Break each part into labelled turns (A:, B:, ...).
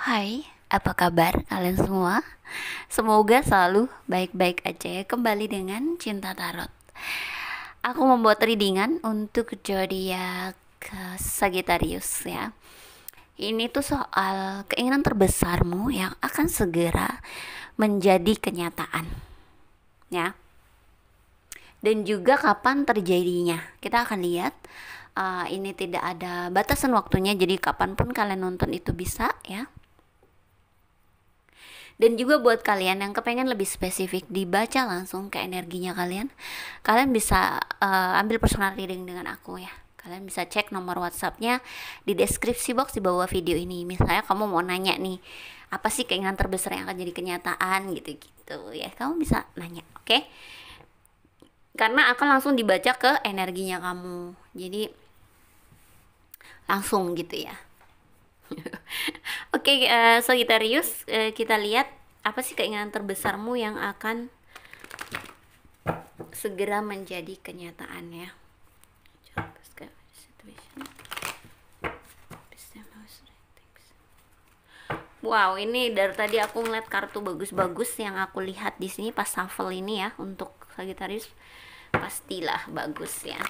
A: Hai, apa kabar kalian semua? Semoga selalu baik-baik aja ya. Kembali dengan Cinta Tarot. Aku membuat readingan untuk zodiak Sagittarius ya. Ini tuh soal keinginan terbesarmu yang akan segera menjadi kenyataan ya. Dan juga kapan terjadinya. Kita akan lihat. Ini tidak ada batasan waktunya, jadi kapanpun kalian nonton itu bisa ya. Dan juga buat kalian yang kepengen lebih spesifik dibaca langsung ke energinya kalian bisa ambil personal reading dengan aku ya. Kalian bisa cek nomor WhatsAppnya di deskripsi box di bawah video ini. Misalnya kamu mau nanya nih, apa sih keinginan terbesar yang akan jadi kenyataan gitu-gitu ya. Kamu bisa nanya, oke? Karena akan langsung dibaca ke energinya kamu. Jadi langsung gitu ya. Oke, Sagittarius, kita lihat apa sih keinginan terbesarmu yang akan segera menjadi kenyataan ya. Wow, ini dari tadi aku ngeliat kartu bagus-bagus yang aku lihat di sini pas shuffle ini ya untuk Sagittarius, pastilah bagus ya.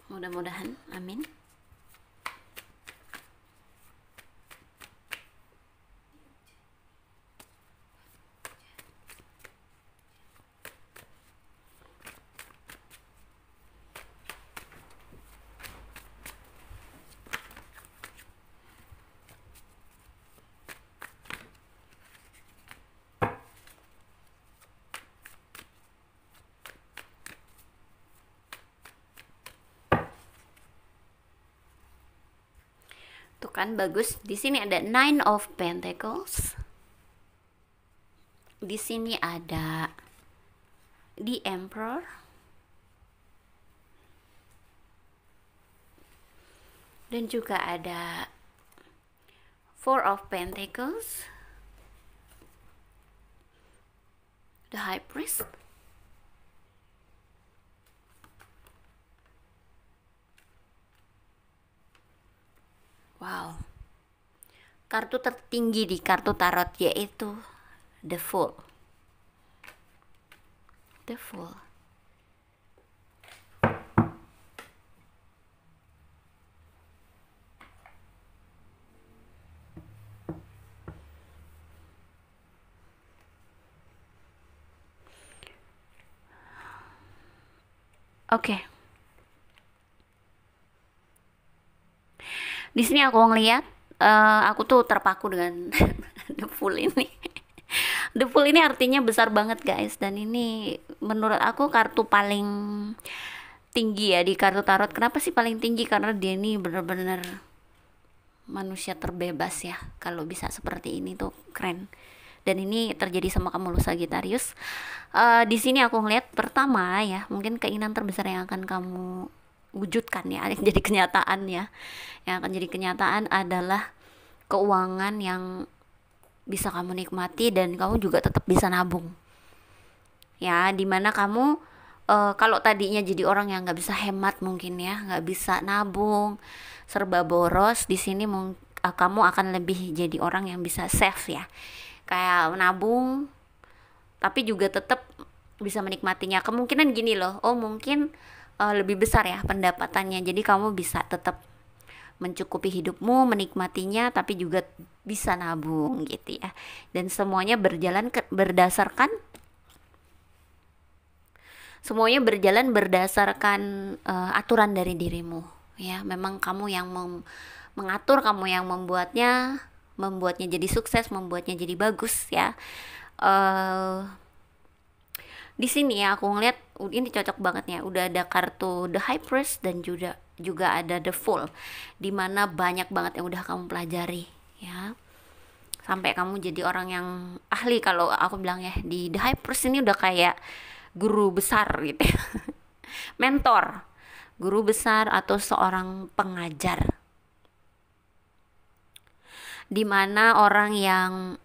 A: Mudah-mudahan, amin. Tuh kan bagus. Di sini ada Nine of Pentacles. Di sini ada The Emperor. Dan juga ada Four of Pentacles. The High Priest. Wow. Kartu tertinggi di kartu tarot yaitu The Fool. The Fool. Oke. Di sini aku ngeliat, aku tuh terpaku dengan The Fool ini. The Fool ini artinya besar banget guys, dan ini menurut aku kartu paling tinggi ya di kartu tarot. Kenapa sih paling tinggi? Karena dia ini bener-bener manusia terbebas ya. Kalau bisa seperti ini tuh keren. Dan ini terjadi sama kamu lo Sagittarius. Di sini aku ngeliat pertama ya, mungkin keinginan terbesar yang akan kamu wujudkan ya, jadi kenyataan ya. Yang akan jadi kenyataan adalah keuangan yang bisa kamu nikmati dan kamu juga tetap bisa nabung. Ya, dimana kamu kalau tadinya jadi orang yang nggak bisa hemat mungkin ya, nggak bisa nabung, serba boros, di sini kamu akan lebih jadi orang yang bisa save ya, kayak nabung, tapi juga tetap bisa menikmatinya. Kemungkinan gini loh, oh mungkin lebih besar ya pendapatannya, jadi kamu bisa tetap mencukupi hidupmu, menikmatinya, tapi juga bisa nabung gitu ya. Dan semuanya berdasarkan aturan dari dirimu ya. Memang kamu yang mengatur, kamu yang membuatnya jadi sukses, membuatnya jadi bagus ya. Di sini ya aku ngeliat ini cocok banget ya, udah ada kartu The High Priest dan juga ada The Fool, dimana banyak banget yang udah kamu pelajari ya, sampai kamu jadi orang yang ahli. Kalau aku bilang ya, di The High Priest ini udah kayak guru besar gitu ya. Mentor, guru besar atau seorang pengajar, dimana orang yang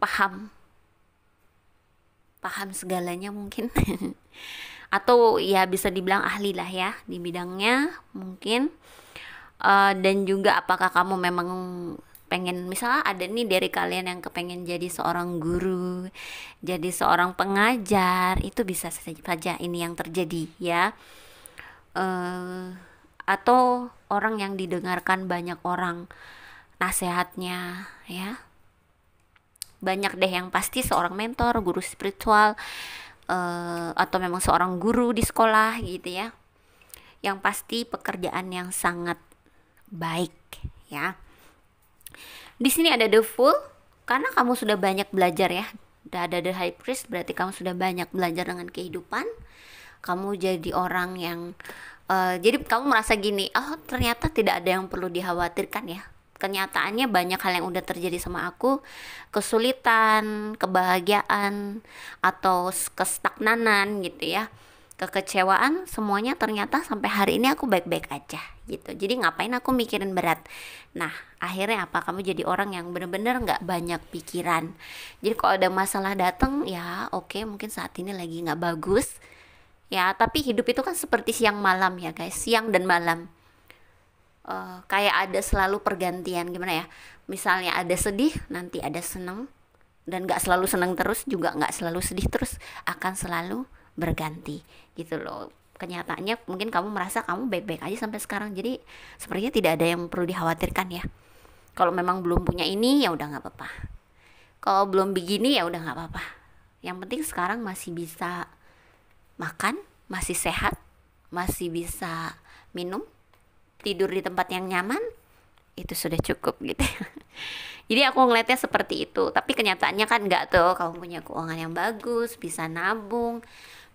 A: paham segalanya mungkin. Atau ya bisa dibilang ahli lah ya di bidangnya mungkin. Dan juga apakah kamu memang pengen, misalnya ada nih dari kalian yang kepengen jadi seorang guru, jadi seorang pengajar, itu bisa saja ini yang terjadi ya. eh atau orang yang didengarkan banyak orang nasihatnya ya. Banyak deh, yang pasti seorang mentor, guru spiritual, atau memang seorang guru di sekolah gitu ya. Yang pasti pekerjaan yang sangat baik ya. Di sini ada the fool karena kamu sudah banyak belajar ya. Udah ada the high priest, berarti kamu sudah banyak belajar dengan kehidupan. Kamu jadi orang yang jadi kamu merasa gini, oh ternyata tidak ada yang perlu dikhawatirkan ya. Kenyataannya banyak hal yang udah terjadi sama aku, kesulitan, kebahagiaan, atau kestagnanan gitu ya, kekecewaan, semuanya ternyata sampai hari ini aku baik-baik aja gitu. Jadi ngapain aku mikirin berat. Nah akhirnya apa, kamu jadi orang yang bener-bener gak banyak pikiran. Jadi kalau ada masalah datang ya oke, mungkin saat ini lagi gak bagus ya, tapi hidup itu kan seperti siang malam ya guys, siang dan malam. Kayak ada selalu pergantian, gimana ya, misalnya ada sedih, nanti ada seneng, dan gak selalu seneng terus, juga gak selalu sedih terus, akan selalu berganti gitu loh. Kenyataannya mungkin kamu merasa kamu baik-baik aja sampai sekarang, jadi sepertinya tidak ada yang perlu dikhawatirkan ya. Kalau memang belum punya ini ya udah gak apa-apa, kalau belum begini ya udah gak apa-apa, yang penting sekarang masih bisa makan, masih sehat, masih bisa minum, tidur di tempat yang nyaman, itu sudah cukup gitu. Jadi aku ngeliatnya seperti itu. Tapi kenyataannya kan enggak tuh. Kamu punya keuangan yang bagus, bisa nabung,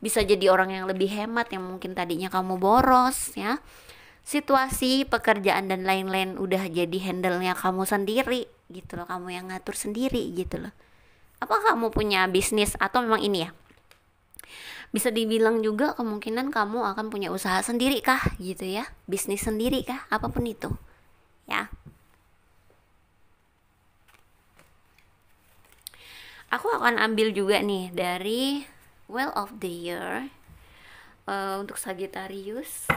A: bisa jadi orang yang lebih hemat yang mungkin tadinya kamu boros ya. Situasi, pekerjaan dan lain-lain udah jadi handle-nya kamu sendiri gitu loh. Kamu yang ngatur sendiri gitu loh. Apa kamu punya bisnis atau memang ini ya, bisa dibilang juga kemungkinan kamu akan punya usaha sendiri kah gitu ya, bisnis sendiri kah, apapun itu ya. Aku akan ambil juga nih dari Wheel of the Year untuk Sagittarius.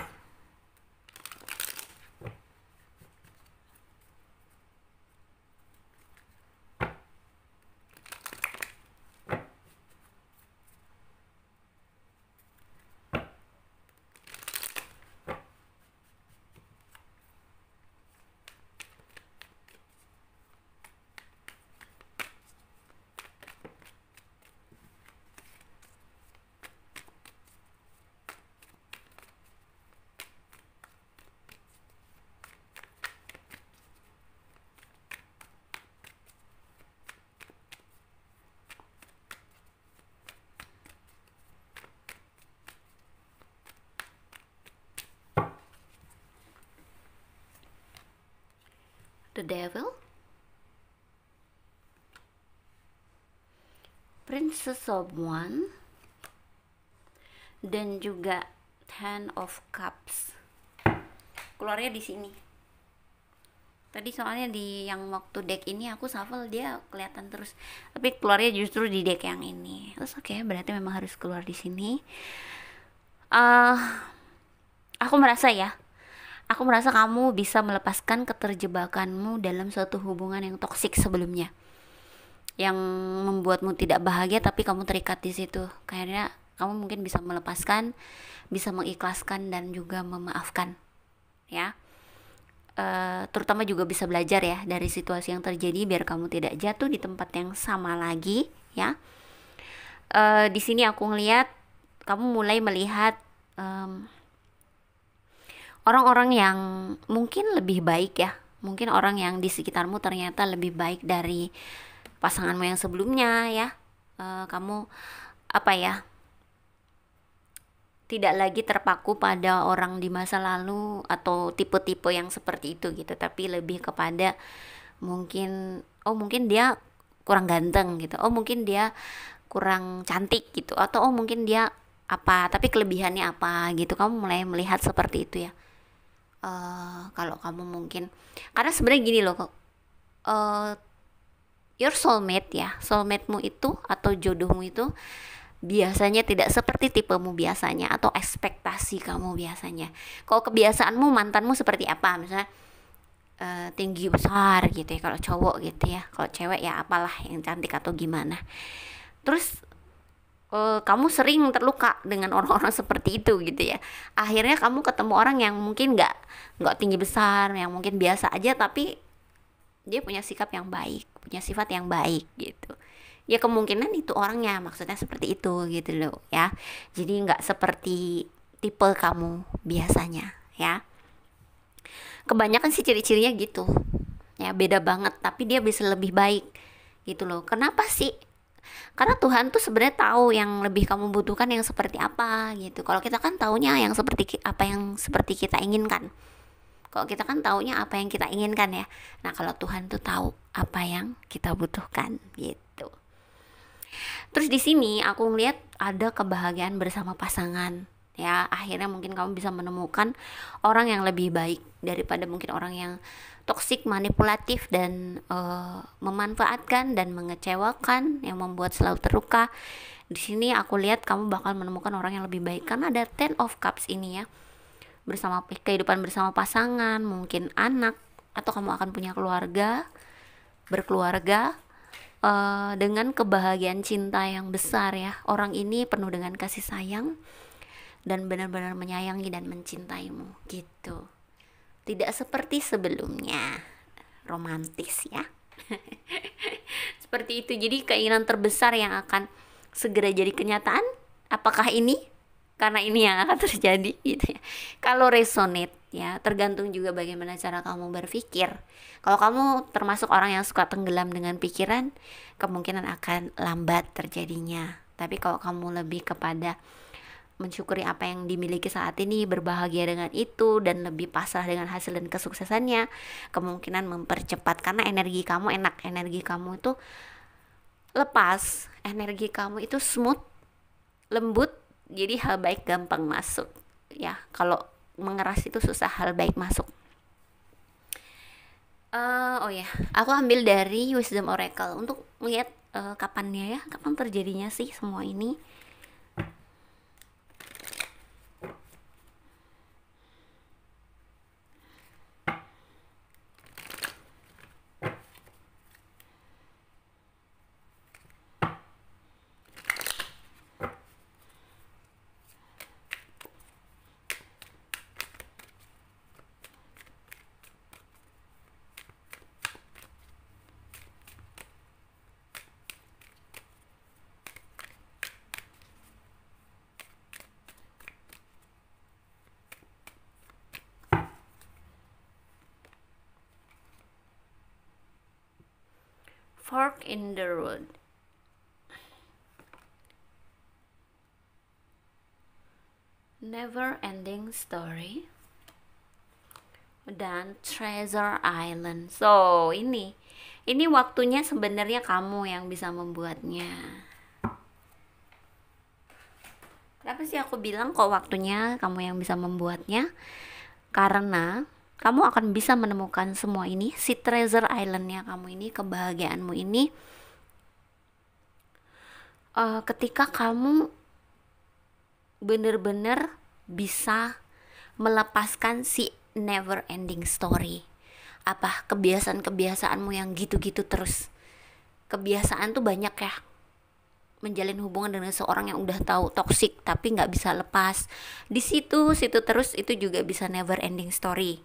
A: The Devil, Princess of Wands, dan juga Ten of Cups. Keluarnya di sini. Tadi soalnya di yang waktu deck ini aku shuffle dia kelihatan terus, tapi keluarnya justru di deck yang ini. Terus oke, berarti memang harus keluar di sini. Aku merasa kamu bisa melepaskan keterjebakanmu dalam suatu hubungan yang toksik sebelumnya, yang membuatmu tidak bahagia, tapi kamu terikat di situ. Kayaknya kamu mungkin bisa melepaskan, bisa mengikhlaskan dan juga memaafkan ya. Terutama juga bisa belajar ya dari situasi yang terjadi biar kamu tidak jatuh di tempat yang sama lagi ya. Di sini aku ngelihat kamu mulai melihat orang-orang yang mungkin lebih baik ya, mungkin orang yang di sekitarmu ternyata lebih baik dari pasanganmu yang sebelumnya ya. Kamu apa ya, tidak lagi terpaku pada orang di masa lalu atau tipe-tipe yang seperti itu gitu, tapi lebih kepada mungkin mungkin dia kurang ganteng gitu, mungkin dia kurang cantik gitu, atau mungkin dia apa tapi kelebihannya apa gitu. Kamu mulai melihat seperti itu ya. Kalau kamu mungkin, karena sebenarnya gini loh, your soulmate ya, soulmate-mu itu atau jodohmu itu biasanya tidak seperti tipemu biasanya atau ekspektasi kamu biasanya. Kalau kebiasaanmu mantanmu seperti apa, misalnya tinggi besar gitu ya kalau cowok gitu ya, kalau cewek ya apalah yang cantik atau gimana. Terus kamu sering terluka dengan orang-orang seperti itu gitu ya. Akhirnya kamu ketemu orang yang mungkin nggak tinggi besar, yang mungkin biasa aja, tapi dia punya sikap yang baik, punya sifat yang baik gitu. Ya kemungkinan itu orangnya maksudnya seperti itu gitu loh ya. Jadi nggak seperti tipe kamu biasanya ya. Kebanyakan sih ciri-cirinya gitu ya, beda banget, tapi dia bisa lebih baik gitu loh. Kenapa sih? Karena Tuhan tuh sebenarnya tahu yang lebih kamu butuhkan yang seperti apa gitu. Kalau kita kan taunya yang seperti apa yang seperti kita inginkan. Kalau kita kan taunya apa yang kita inginkan ya. Nah kalau Tuhan tuh tahu apa yang kita butuhkan gitu. Terus di sini aku ngeliat ada kebahagiaan bersama pasangan ya. Akhirnya mungkin kamu bisa menemukan orang yang lebih baik daripada mungkin orang yang toksik, manipulatif, dan memanfaatkan dan mengecewakan, yang membuat selalu terluka. Di sini aku lihat kamu bakal menemukan orang yang lebih baik karena ada Ten of Cups ini ya. Bersama kehidupan bersama pasangan, mungkin anak, atau kamu akan punya keluarga, berkeluarga dengan kebahagiaan cinta yang besar ya. Orang ini penuh dengan kasih sayang dan benar-benar menyayangi dan mencintaimu gitu. Tidak seperti sebelumnya, romantis ya. Seperti itu. Jadi keinginan terbesar yang akan segera jadi kenyataan, apakah ini? Karena ini yang akan terjadi gitu ya. Kalau resonate ya, tergantung juga bagaimana cara kamu berpikir. Kalau kamu termasuk orang yang suka tenggelam dengan pikiran, kemungkinan akan lambat terjadinya. Tapi kalau kamu lebih kepada mensyukuri apa yang dimiliki saat ini, berbahagia dengan itu, dan lebih pasrah dengan hasil dan kesuksesannya, kemungkinan mempercepat. Karena energi kamu enak, energi kamu itu lepas, energi kamu itu smooth, lembut, jadi hal baik gampang masuk ya. Kalau mengeras itu susah hal baik masuk. Oh ya, aku ambil dari Wisdom Oracle untuk melihat kapannya ya, kapan terjadinya sih semua ini. Fork in the road. Never ending story. Dan Treasure Island. So, ini waktunya sebenarnya kamu yang bisa membuatnya. Kenapa sih aku bilang kok waktunya kamu yang bisa membuatnya? Karena kamu akan bisa menemukan semua ini, si Treasure Islandnya kamu ini, kebahagiaanmu ini, ketika kamu bener-bener bisa melepaskan si never ending story. Apa kebiasaan-kebiasaanmu yang gitu-gitu terus. Kebiasaan tuh banyak ya, menjalin hubungan dengan seorang yang udah tahu toksik tapi nggak bisa lepas. Di situ terus, itu juga bisa never ending story.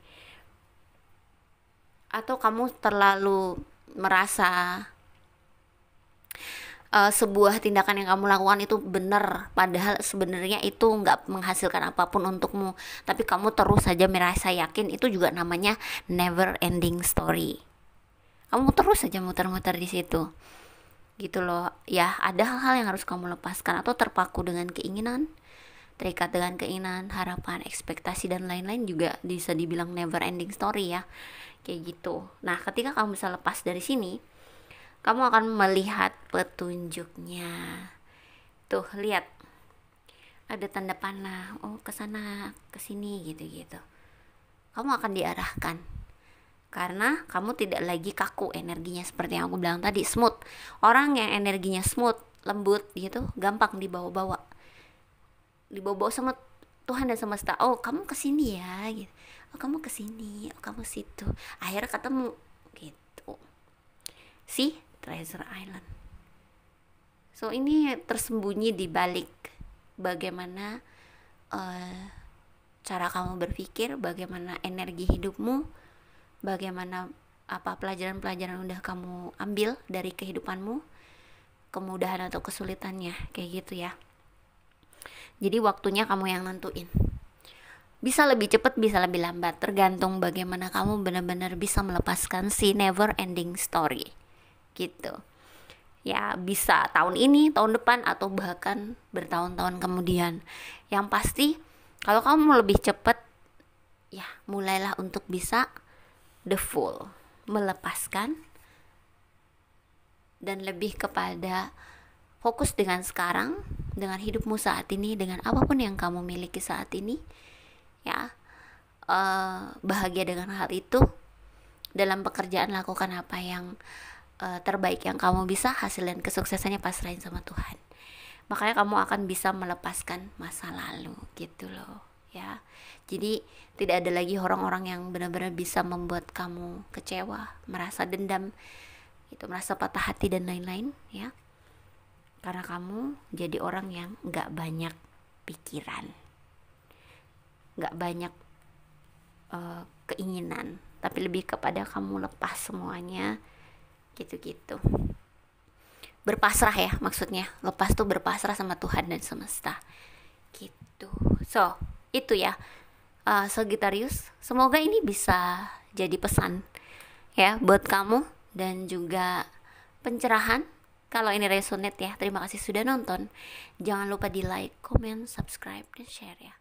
A: Atau kamu terlalu merasa sebuah tindakan yang kamu lakukan itu benar, padahal sebenarnya itu nggak menghasilkan apapun untukmu, tapi kamu terus saja merasa yakin, itu juga namanya never ending story. Kamu terus saja muter-muter di situ gitu loh ya. Ada hal-hal yang harus kamu lepaskan, atau terpaku dengan keinginan, terikat dengan keinginan, harapan, ekspektasi, dan lain-lain, juga bisa dibilang never ending story ya, kayak gitu. Nah ketika kamu bisa lepas dari sini, kamu akan melihat petunjuknya. Tuh lihat, ada tanda panah, oh kesana, kesini, gitu-gitu. Kamu akan diarahkan karena kamu tidak lagi kaku energinya. Seperti yang aku bilang tadi, smooth. Orang yang energinya smooth, lembut gitu, gampang dibawa-bawa sama Tuhan dan semesta. Oh kamu kesini ya gitu, oh kamu kesini, oh kamu situ, akhirnya ketemu gitu. See, Treasure Island. So ini tersembunyi di balik bagaimana cara kamu berpikir, bagaimana energi hidupmu, bagaimana apa pelajaran-pelajaran udah kamu ambil dari kehidupanmu, kemudahan atau kesulitannya, kayak gitu ya. Jadi waktunya kamu yang nentuin. Bisa lebih cepat, bisa lebih lambat, tergantung bagaimana kamu benar-benar bisa melepaskan si never ending story. Gitu. Ya bisa tahun ini, tahun depan, atau bahkan bertahun-tahun kemudian. Yang pasti kalau kamu lebih cepat, ya mulailah untuk bisa the full, melepaskan dan lebih kepada fokus dengan sekarang, dengan hidupmu saat ini, dengan apapun yang kamu miliki saat ini, ya. Bahagia dengan hal itu. Dalam pekerjaan lakukan apa yang terbaik yang kamu bisa, hasil dan kesuksesannya pasrahin sama Tuhan. Makanya kamu akan bisa melepaskan masa lalu gitu loh ya. Jadi tidak ada lagi orang-orang yang benar-benar bisa membuat kamu kecewa, merasa dendam gitu, merasa patah hati dan lain-lain ya. Karena kamu jadi orang yang gak banyak pikiran, gak banyak keinginan, tapi lebih kepada kamu lepas semuanya gitu-gitu. Berpasrah ya maksudnya, lepas tuh berpasrah sama Tuhan dan semesta gitu. So itu ya, Sagittarius, semoga ini bisa jadi pesan ya buat kamu dan juga pencerahan. Kalau ini resonate ya, terima kasih sudah nonton. Jangan lupa di like, comment, subscribe, dan share ya.